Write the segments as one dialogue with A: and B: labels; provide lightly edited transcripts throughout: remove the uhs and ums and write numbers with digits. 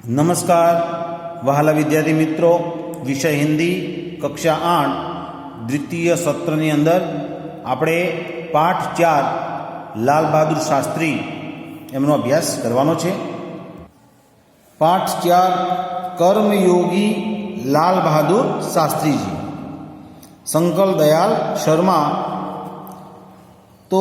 A: નમસ્કાર વહાલા વિદ્યાર્થી મિત્રો, વિષય હિન્દી કક્ષા 8 દ્વિતીય સત્રની અંદર આપણે પાઠ 4 લાલ બહાદુર શાસ્ત્રી એમનો અભ્યાસ કરવાનો છે। પાઠ 4 કર્મયોગી लाल बहादुर शास्त्री जी, शंकर दयाल शर्मा। तो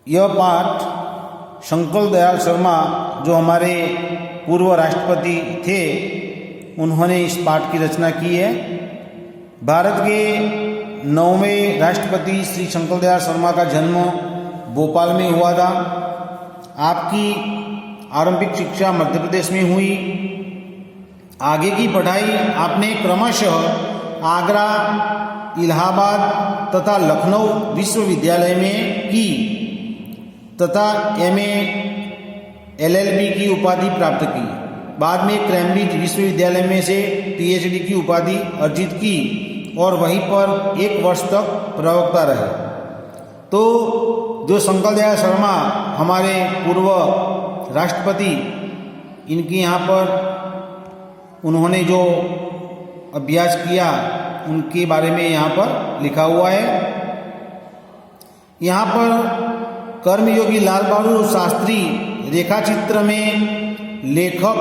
A: यह पाठ शंकर दयाल शर्मा जो हमारे पूर्व राष्ट्रपति थे, उन्होंने इस पाठ की रचना की है। भारत के 9वें राष्ट्रपति श्री शंकर दयाल शर्मा का जन्म भोपाल में हुआ था। आपकी आरंभिक शिक्षा मध्य प्रदेश में हुई। आगे की पढ़ाई आपने क्रमशः आगरा, इलाहाबाद तथा लखनऊ विश्वविद्यालय में की तथा एमए एलएलबी की उपाधि प्राप्त की। बाद में कैम्ब्रिज विश्वविद्यालय में से पीएचडी की उपाधि अर्जित की और वहीं पर 1 वर्ष तक प्रवक्ता रहे। तो जो शंकर दयाल शर्मा हमारे पूर्व राष्ट्रपति, इनकी यहाँ पर उन्होंने जो अभ्यास किया उनके बारे में यहाँ पर लिखा हुआ है। यहाँ पर कर्मयोगी लाल बहादुर शास्त्री रेखा चित्र में लेखक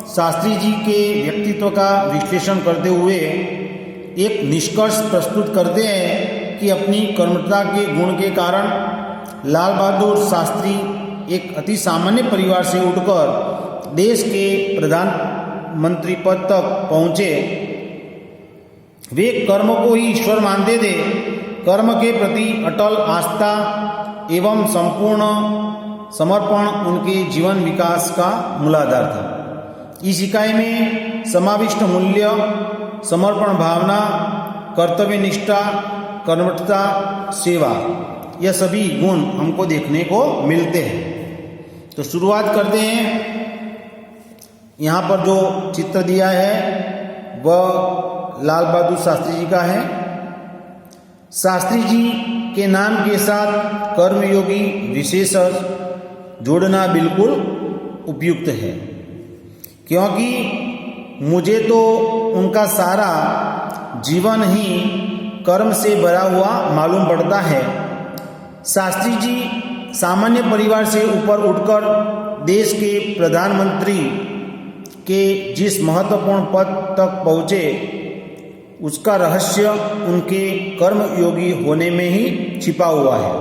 A: शास्त्री जी के व्यक्तित्व का विश्लेषण करते हुए एक निष्कर्ष प्रस्तुत करते हैं कि अपनी कर्मठता के गुण के कारण लाल बहादुर शास्त्री एक अति सामान्य परिवार से उठकर देश के प्रधानमंत्री पद तक पहुँचे। वे कर्म को ही ईश्वर मानते थे। कर्म के प्रति अटल आस्था एवं संपूर्ण समर्पण उनके जीवन विकास का मूलाधार था। इस इकाई में समाविष्ट मूल्य, समर्पण भावना, कर्तव्य निष्ठा, कर्मठता, सेवा, यह सभी गुण हमको देखने को मिलते हैं। तो शुरुआत करते हैं। यहाँ पर जो चित्र दिया है वह लाल बहादुर शास्त्री जी का है। शास्त्री जी के नाम के साथ कर्मयोगी विशेषण जोड़ना बिल्कुल उपयुक्त है, क्योंकि मुझे तो उनका सारा जीवन ही कर्म से भरा हुआ मालूम पड़ता है। शास्त्री जी सामान्य परिवार से ऊपर उठकर देश के प्रधानमंत्री के जिस महत्वपूर्ण पद तक पहुँचे, उसका रहस्य उनके कर्मयोगी होने में ही छिपा हुआ है।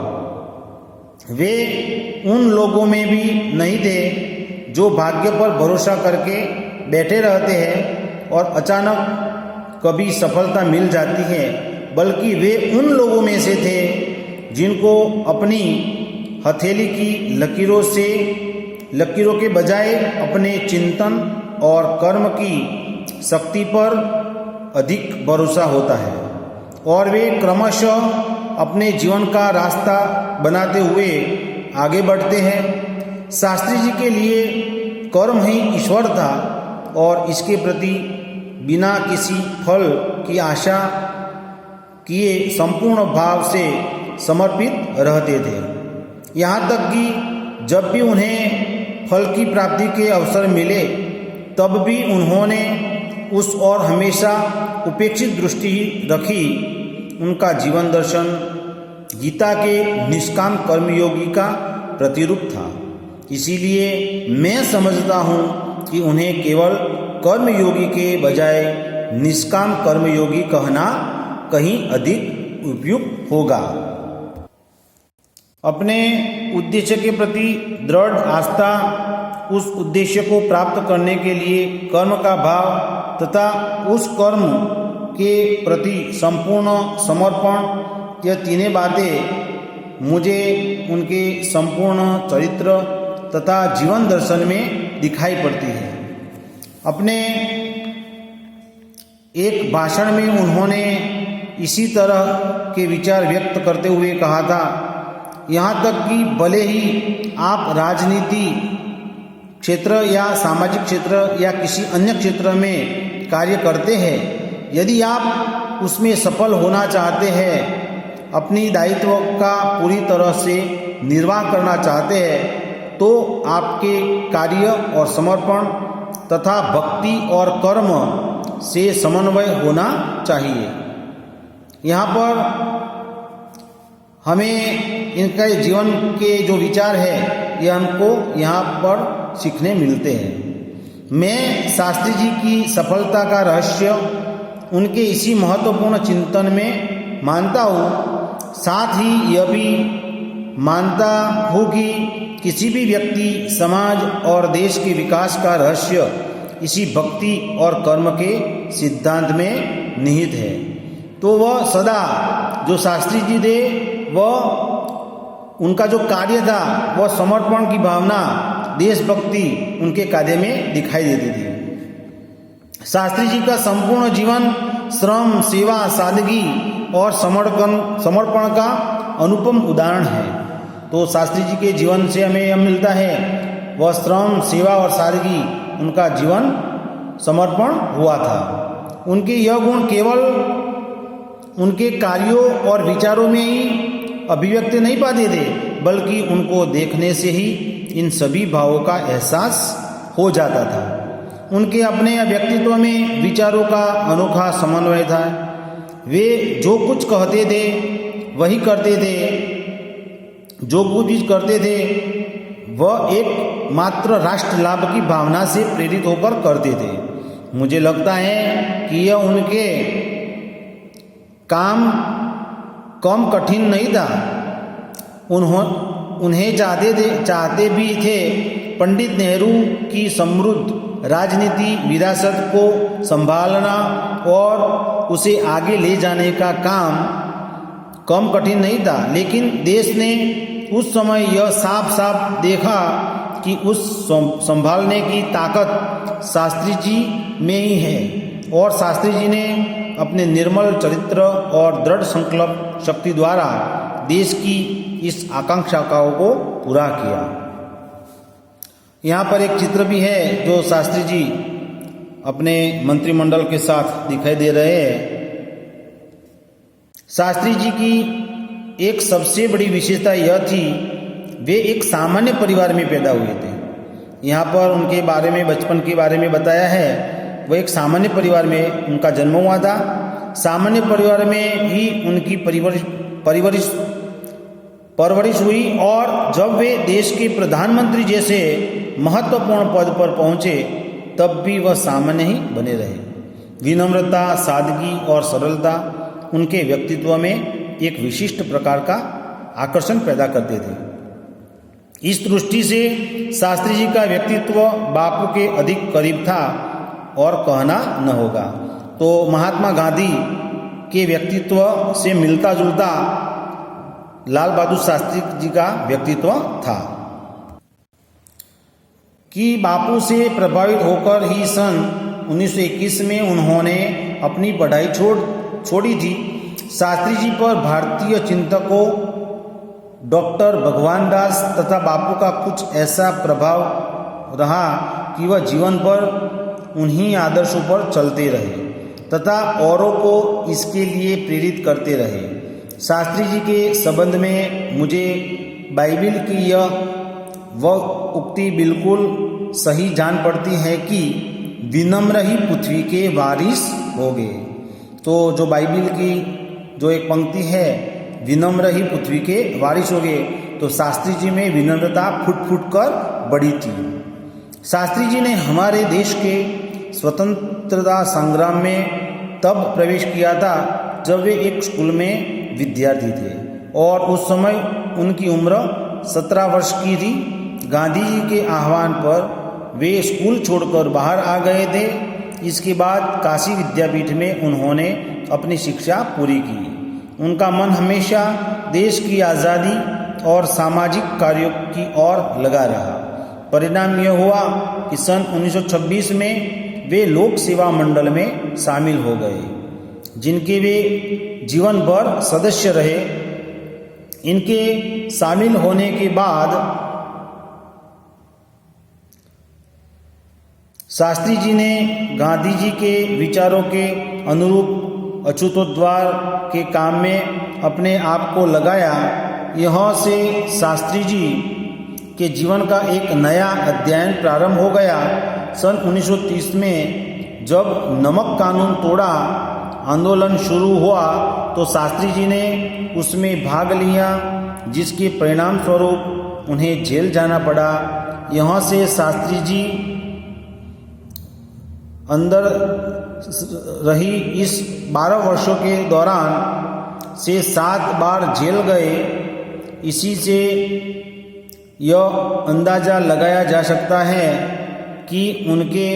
A: वे उन लोगों में भी नहीं थे जो भाग्य पर भरोसा करके बैठे रहते हैं और अचानक कभी सफलता मिल जाती है, बल्कि वे उन लोगों में से थे जिनको अपनी हथेली की लकीरों के बजाय अपने चिंतन और कर्म की शक्ति पर अधिक भरोसा होता है और वे क्रमशः अपने जीवन का रास्ता बनाते हुए आगे बढ़ते हैं। शास्त्री जी के लिए कर्म ही ईश्वर था और इसके प्रति बिना किसी फल की आशा किए संपूर्ण भाव से समर्पित रहते थे। यहाँ तक कि जब भी उन्हें फल की प्राप्ति के अवसर मिले, तब भी उन्होंने उस और हमेशा उपेक्षित दृष्टि रखी। उनका जीवन दर्शन गीता के निष्काम कर्मयोगी का प्रतिरूप था। इसीलिए मैं समझता हूँ कि उन्हें केवल कर्मयोगी के बजाय निष्काम कर्मयोगी कहना कहीं अधिक उपयुक्त होगा। अपने उद्देश्य के प्रति दृढ़ आस्था, उस उद्देश्य को प्राप्त करने के लिए कर्म का भाव तथा उस कर्म के प्रति संपूर्ण समर्पण, यह तीनों बातें मुझे उनके संपूर्ण चरित्र तथा जीवन दर्शन में दिखाई पड़ती है। अपने एक भाषण में उन्होंने इसी तरह के विचार व्यक्त करते हुए कहा था, यहाँ तक कि भले ही आप राजनीति क्षेत्र या सामाजिक क्षेत्र या किसी अन्य क्षेत्र में कार्य करते हैं, यदि आप उसमें सफल होना चाहते हैं, अपनी दायित्व का पूरी तरह से निर्वाह करना चाहते हैं, तो आपके कार्य और समर्पण तथा भक्ति और कर्म से समन्वय होना चाहिए। यहाँ पर हमें इनका जीवन के जो विचार है ये हमको यहाँ पर सीखने मिलते हैं। मैं शास्त्री जी की सफलता का रहस्य उनके इसी महत्वपूर्ण चिंतन में मानता हूँ। साथ ही यह भी मानता हूँ कि किसी भी व्यक्ति, समाज और देश के विकास का रहस्य इसी भक्ति और कर्म के सिद्धांत में निहित है। तो वह सदा जो शास्त्री जी थे वह उनका जो कार्य था वह समर्पण की भावना, देशभक्ति उनके कार्य में दिखाई देती थी। शास्त्री जी का संपूर्ण जीवन श्रम, सेवा, सादगी और समर्पण का अनुपम उदाहरण है। तो शास्त्री जी के जीवन से हमें यह मिलता है वह श्रम, सेवा और सादगी उनका जीवन समर्पण हुआ था। उनके यह गुण केवल उनके कार्यों और विचारों में ही अभिव्यक्त नहीं पाते थे, बल्कि उनको देखने से ही इन सभी भावों का एहसास हो जाता था। उनके अपने व्यक्तित्व में विचारों का अनोखा समन्वय था। वे जो कुछ कहते थे वही करते थे, जो कुछ भी करते थे वह एक मात्र राष्ट्र लाभ की भावना से प्रेरित होकर करते थे। मुझे लगता है कि यह उनके काम कम कठिन नहीं था। उन्हें चाहते भी थे पंडित नेहरू की समृद्ध राजनीति विरासत को संभालना और उसे आगे ले जाने का काम कम कठिन नहीं था। लेकिन देश ने उस समय यह साफ साफ देखा कि उस संभालने की ताकत शास्त्री जी में ही है, और शास्त्री जी ने अपने निर्मल चरित्र और दृढ़ संकल्प शक्ति द्वारा देश की इस आकांक्षाओं को पूरा किया। यहाँ पर एक चित्र भी है जो शास्त्री जी अपने मंत्रिमंडल के साथ दिखाई दे रहे हैं। शास्त्री जी की एक सबसे बड़ी विशेषता यह थी वे एक सामान्य परिवार में पैदा हुए थे। यहाँ पर उनके बारे में, बचपन के बारे में बताया है। वह एक सामान्य परिवार में उनका जन्म हुआ था। सामान्य परिवार में ही उनकी परवरिश हुई, और जब वे देश के प्रधानमंत्री जैसे महत्वपूर्ण पद पर पहुंचे तब भी वह सामान्य ही बने रहे। विनम्रता, सादगी और सरलता उनके व्यक्तित्व में एक विशिष्ट प्रकार का आकर्षण पैदा करते थे। इस दृष्टि से शास्त्री जी का व्यक्तित्व बापू के अधिक करीब था और कहना न होगा। तो महात्मा गांधी के व्यक्तित्व से मिलता जुलता लाल बहादुर शास्त्री जी का व्यक्तित्व था कि बापू से प्रभावित होकर ही सन 1921 में उन्होंने अपनी पढ़ाई छोड़ी थी। शास्त्री जी पर भारतीय चिंतकों डॉक्टर भगवान दास तथा बापू का कुछ ऐसा प्रभाव रहा कि वह जीवन भर उन्हीं आदर्शों पर चलते रहे तथा औरों को इसके लिए प्रेरित करते रहे। शास्त्री जी के संबंध में मुझे बाइबिल की यह वह उक्ति बिल्कुल सही जान पड़ती है कि विनम्र ही पृथ्वी के वारिस होंगे। तो जो बाइबिल की जो एक पंक्ति है, विनम्र ही पृथ्वी के वारिस होंगे, तो शास्त्री जी में विनम्रता फुट फुट कर बढ़ी थी। शास्त्री जी ने हमारे देश के स्वतंत्रता संग्राम में तब प्रवेश किया था जब वे एक स्कूल में विद्यार्थी थे और उस समय उनकी उम्र 17 वर्ष की थी। गांधी जी के आह्वान पर वे स्कूल छोड़कर बाहर आ गए थे। इसके बाद काशी विद्यापीठ में उन्होंने अपनी शिक्षा पूरी की। उनका मन हमेशा देश की आज़ादी और सामाजिक कार्यों की ओर लगा रहा। परिणाम यह हुआ कि सन 1926 में वे लोक सेवा मंडल में शामिल हो गए, जिनके वे जीवन भर सदस्य रहे। इनके शामिल होने के बाद शास्त्री जी ने गांधी जी के विचारों के अनुरूप अछूतोद्धार के काम में अपने आप को लगाया। यहाँ से शास्त्री जी के जीवन का एक नया अध्ययन प्रारंभ हो गया। सन 1930 में जब नमक कानून तोड़ा आंदोलन शुरू हुआ तो शास्त्री जी ने उसमें भाग लिया, जिसके परिणाम स्वरूप उन्हें जेल जाना पड़ा। यहाँ से शास्त्री जी अंदर रही इस 12 वर्षों के दौरान से 7 बार जेल गए। इसी से यह अंदाज़ा लगाया जा सकता है कि उनके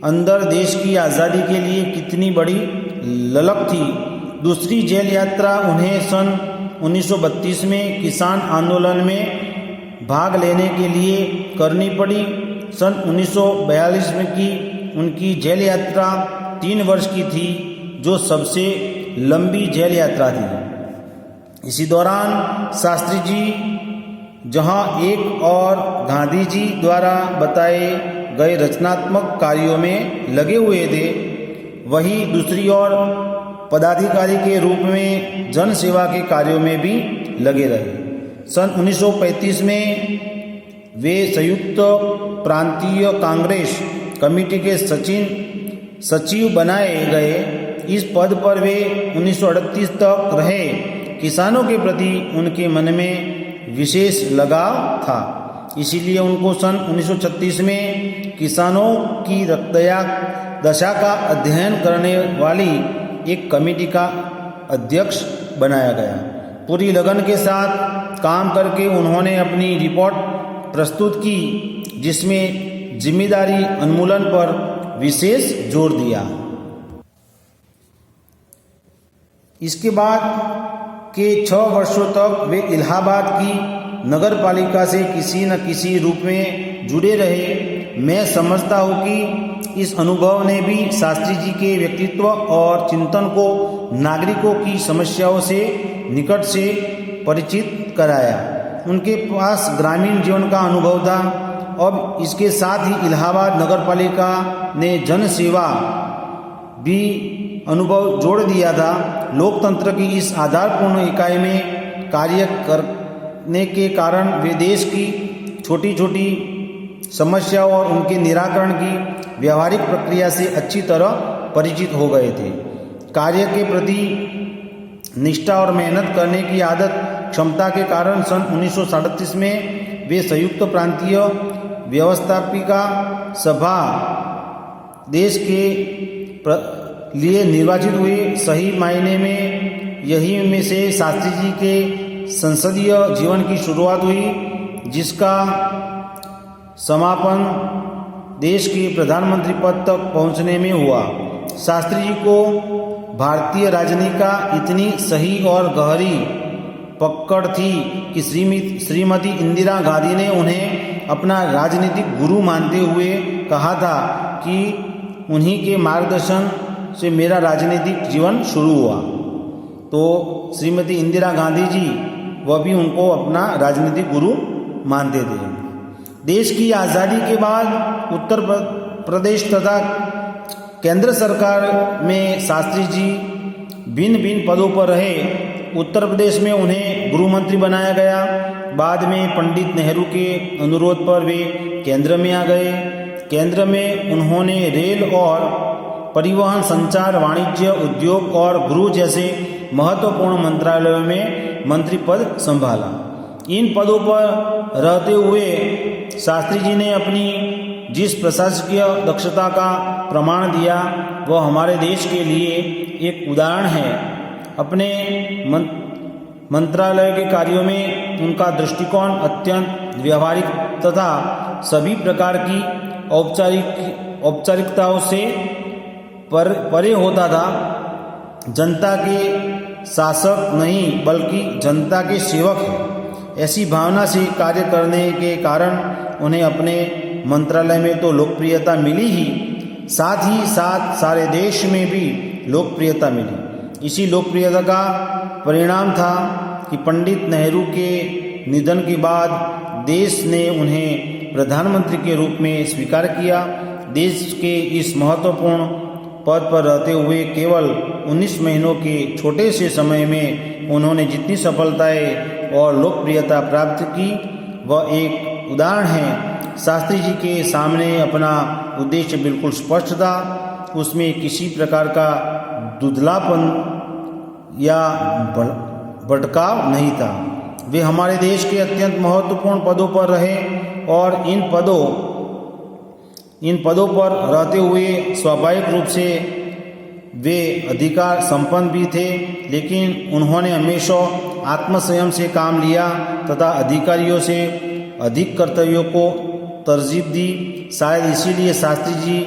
A: अंदर देश की आज़ादी के लिए कितनी बड़ी ललक थी। दूसरी जेल यात्रा उन्हें सन 1932 में किसान आंदोलन में भाग लेने के लिए करनी पड़ी। सन 1942 में की उनकी जेल यात्रा 3 वर्ष की थी, जो सबसे लंबी जेल यात्रा थी। इसी दौरान शास्त्री जी जहां एक और गांधी जी द्वारा बताए गए रचनात्मक कार्यों में लगे हुए थे, वहीं दूसरी ओर पदाधिकारी के रूप में जन सेवा के कार्यों में भी लगे रहे। सन 1935 में वे संयुक्त प्रांतीय कांग्रेस कमेटी के सचिव बनाए गए। इस पद पर वे 1938 तक रहे। किसानों के प्रति उनके मन में विशेष लगाव था, इसीलिए उनको सन 1936 में किसानों की दशा का अध्ययन करने वाली एक कमेटी का अध्यक्ष बनाया गया। पूरी लगन के साथ काम करके उन्होंने अपनी रिपोर्ट प्रस्तुत की, जिसमें जिम्मेदारी उन्मूलन पर विशेष जोर दिया। इसके बाद के 6 वर्षों तक वे इलाहाबाद की नगर पालिका से किसी न किसी रूप में जुड़े रहे। मैं समझता हूँ कि इस अनुभव ने भी शास्त्री जी के व्यक्तित्व और चिंतन को नागरिकों की समस्याओं से निकट से परिचित कराया। उनके पास ग्रामीण जीवन का अनुभव था। अब इसके साथ ही इलाहाबाद नगर पालिका ने जन सेवा भी अनुभव जोड़ दिया था। लोकतंत्र की इस आधारपूर्ण इकाई में कार्य करने के कारण वे देश की छोटी छोटी समस्याओं और उनके निराकरण की व्यावहारिक प्रक्रिया से अच्छी तरह परिचित हो गए थे। कार्य के प्रति निष्ठा और मेहनत करने की आदत क्षमता के कारण सन 1937 में वे संयुक्त प्रांतीय व्यवस्थापिका सभा देश के लिए निर्वाचित हुए। सही मायने में यही में से शास्त्री जी के संसदीय जीवन की शुरुआत हुई, जिसका समापन देश के प्रधानमंत्री पद तक पहुंचने में हुआ। शास्त्री जी को भारतीय राजनीति का इतनी सही और गहरी पकड़ थी कि श्रीमती इंदिरा गांधी ने उन्हें अपना राजनीतिक गुरु मानते हुए कहा था कि उन्हीं के मार्गदर्शन से मेरा राजनीतिक जीवन शुरू हुआ। तो श्रीमती इंदिरा गांधी जी वह भी उनको अपना राजनीतिक गुरु मानते थे। देश की आज़ादी के बाद उत्तर प्रदेश तथा केंद्र सरकार में शास्त्री जी भिन्न भिन्न पदों पर रहे। उत्तर प्रदेश में उन्हें गृह मंत्री बनाया गया। बाद में पंडित नेहरू के अनुरोध पर वे केंद्र में आ गए। केंद्र में उन्होंने रेल और परिवहन, संचार, वाणिज्य, उद्योग और गृह जैसे महत्वपूर्ण मंत्रालयों में मंत्री पद संभाला। इन पदों पर रहते हुए शास्त्री जी ने अपनी जिस प्रशासकीय दक्षता का प्रमाण दिया वह हमारे देश के लिए एक उदाहरण है। अपने मंत्रालय के कार्यों में उनका दृष्टिकोण अत्यंत व्यवहारिक तथा सभी प्रकार की औपचारिकताओं से परे होता था। जनता के शासक नहीं बल्कि जनता के सेवक हैं, ऐसी भावना से कार्य करने के कारण उन्हें अपने मंत्रालय में तो लोकप्रियता मिली ही साथ सारे देश में भी लोकप्रियता मिली। इसी लोकप्रियता का परिणाम था कि पंडित नेहरू के निधन के बाद देश ने उन्हें प्रधानमंत्री के रूप में स्वीकार किया। देश के इस महत्वपूर्ण पद पर रहते हुए केवल 19 महीनों के छोटे से समय में उन्होंने जितनी सफलताएं और लोकप्रियता प्राप्त की वह एक उदाहरण है। शास्त्री जी के सामने अपना उद्देश्य बिल्कुल स्पष्ट था, उसमें किसी प्रकार का धुंधलापन या भटकाव नहीं था। वे हमारे देश के अत्यंत महत्वपूर्ण पदों पर रहे और इन पदों पर रहते हुए स्वाभाविक रूप से वे अधिकार संपन्न भी थे, लेकिन उन्होंने हमेशा आत्मसंयम से काम लिया तथा अधिकारियों से अधिक कर्तव्यों को तरजीह दी। शायद इसीलिए शास्त्री जी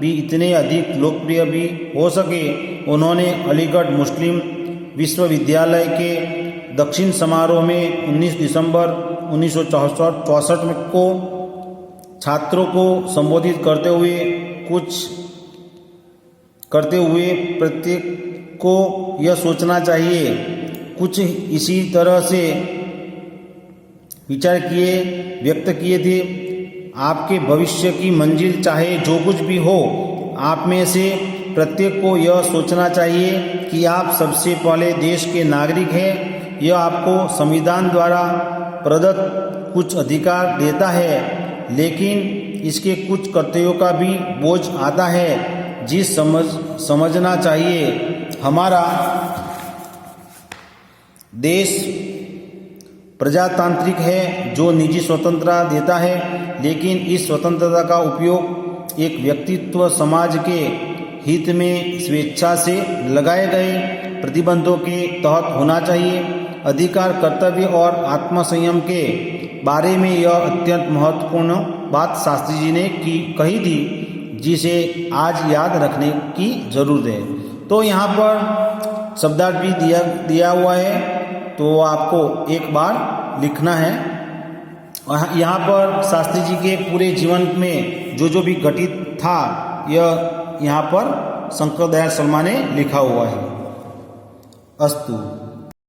A: भी इतने अधिक लोकप्रिय भी हो सके। उन्होंने अलीगढ़ मुस्लिम विश्वविद्यालय के दक्षिण समारोह में 19 दिसंबर 1964 को छात्रों को संबोधित करते हुए प्रत्येक को यह सोचना चाहिए, कुछ इसी तरह से विचार व्यक्त किए थे। आपके भविष्य की मंजिल चाहे जो कुछ भी हो, आप में से प्रत्येक को यह सोचना चाहिए कि आप सबसे पहले देश के नागरिक हैं। यह आपको संविधान द्वारा प्रदत्त कुछ अधिकार देता है, लेकिन इसके कुछ कर्तव्यों का भी बोझ आता है। समझना चाहिए, हमारा देश प्रजातांत्रिक है जो निजी स्वतंत्रता देता है, लेकिन इस स्वतंत्रता का उपयोग एक व्यक्तित्व समाज के हित में स्वेच्छा से लगाए गए प्रतिबंधों के तहत होना चाहिए। अधिकार, कर्तव्य और आत्मसंयम के बारे में यह अत्यंत महत्वपूर्ण बात शास्त्री जी ने कही थी, जिसे आज याद रखने की जरूरत है। तो यहाँ पर शब्दार्थ भी दिया हुआ है, तो आपको एक बार लिखना है। यहाँ पर शास्त्री जी के पूरे जीवन में जो भी घटित था, यह यहाँ पर शंकर दयाल शर्मा ने लिखा हुआ है। अस्तु।